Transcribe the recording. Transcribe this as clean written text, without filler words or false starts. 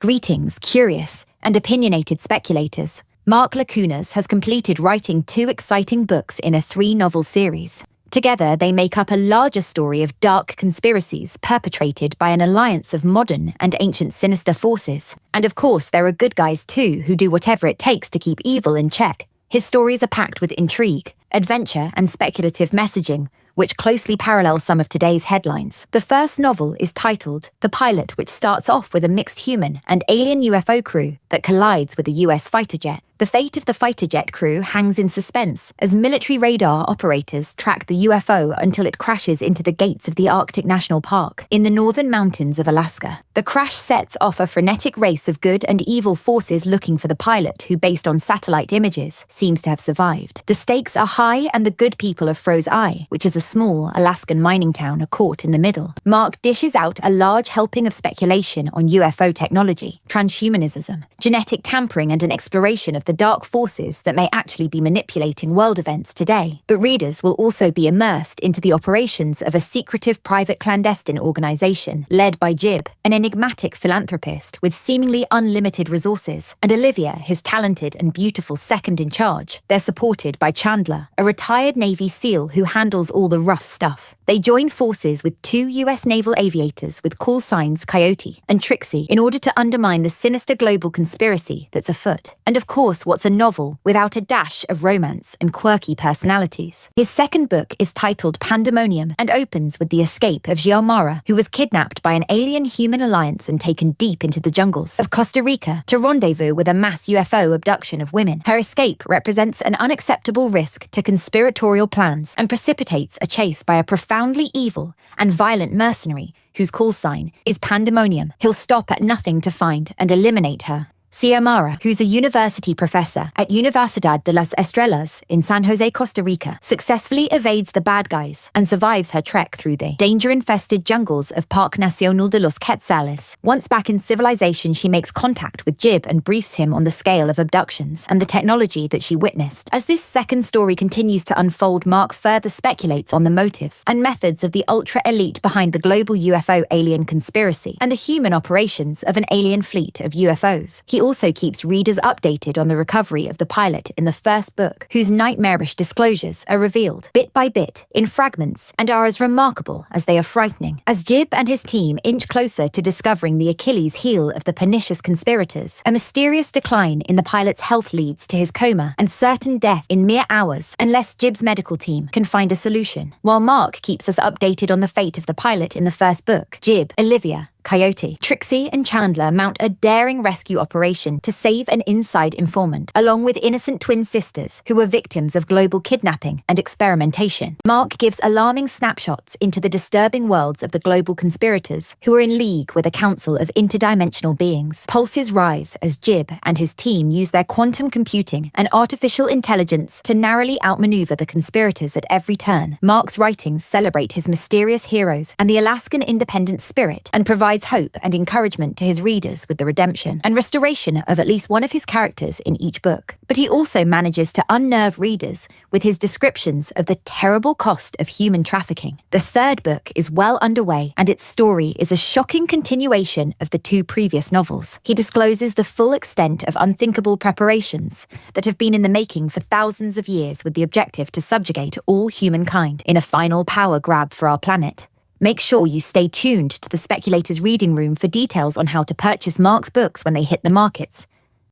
Greetings, curious and opinionated speculators. Mark Lacunas has completed writing 2 exciting books in a 3-novel series. Together, they make up a larger story of dark conspiracies perpetrated by an alliance of modern and ancient sinister forces. And of course, there are good guys too who do whatever it takes to keep evil in check. His stories are packed with intrigue, adventure, and speculative messaging, which closely parallel some of today's headlines. The first novel is titled The Pilot, which starts off with a mixed human and alien UFO crew that collides with a US fighter jet. The fate of the fighter jet crew hangs in suspense as military radar operators track the UFO until it crashes into the gates of the Arctic National Park in the northern mountains of Alaska. The crash sets off a frenetic race of good and evil forces looking for the pilot, who, based on satellite images, seems to have survived. The stakes are high and the good people of Froze Eye, which is a small Alaskan mining town, are caught in the middle. Mark dishes out a large helping of speculation on UFO technology, transhumanism, genetic tampering, and an exploration of the dark forces that may actually be manipulating world events today. But readers will also be immersed into the operations of a secretive private clandestine organization led by Jib, an enigmatic philanthropist with seemingly unlimited resources, and Olivia, his talented and beautiful second in charge. They're supported by Chandler, a retired Navy SEAL who handles all the rough stuff. They join forces with 2 US naval aviators with call signs Coyote and Trixie in order to undermine the sinister global conspiracy that's afoot. And of course, what's a novel without a dash of romance and quirky personalities? His second book is titled Pandemonium and opens with the escape of Xiomara, who was kidnapped by an alien-human alliance and taken deep into the jungles of Costa Rica to rendezvous with a mass UFO abduction of women. Her escape represents an unacceptable risk to conspiratorial plans and precipitates a chase by a profoundly evil and violent mercenary whose call sign is Pandemonium. He'll stop at nothing to find and eliminate her. Xiomara, who's a university professor at Universidad de las Estrellas in San Jose, Costa Rica, successfully evades the bad guys and survives her trek through the danger-infested jungles of Parque Nacional de los Quetzales. Once back in civilization, she makes contact with Jib and briefs him on the scale of abductions and the technology that she witnessed. As this second story continues to unfold, Mark further speculates on the motives and methods of the ultra-elite behind the global UFO alien conspiracy and the human operations of an alien fleet of UFOs. He also keeps readers updated on the recovery of the pilot in the first book, whose nightmarish disclosures are revealed bit by bit in fragments and are as remarkable as they are frightening. As Jib and his team inch closer to discovering the Achilles heel of the pernicious conspirators, a mysterious decline in the pilot's health leads to his coma and certain death in mere hours unless Jib's medical team can find a solution. While Mark keeps us updated on the fate of the pilot in the first book, Jib, Olivia, Coyote, Trixie, and Chandler mount a daring rescue operation to save an inside informant, along with innocent twin sisters who were victims of global kidnapping and experimentation. Mark gives alarming snapshots into the disturbing worlds of the global conspirators who are in league with a council of interdimensional beings. Pulses rise as Jib and his team use their quantum computing and artificial intelligence to narrowly outmaneuver the conspirators at every turn. Mark's writings celebrate his mysterious heroes and the Alaskan independent spirit, and provides hope and encouragement to his readers with the redemption and restoration of at least one of his characters in each book. But he also manages to unnerve readers with his descriptions of the terrible cost of human trafficking. The third book is well underway, and its story is a shocking continuation of the 2 previous novels. He discloses the full extent of unthinkable preparations that have been in the making for thousands of years with the objective to subjugate all humankind in a final power grab for our planet. Make sure you stay tuned to the Speculators Reading Room for details on how to purchase Mark's books when they hit the markets.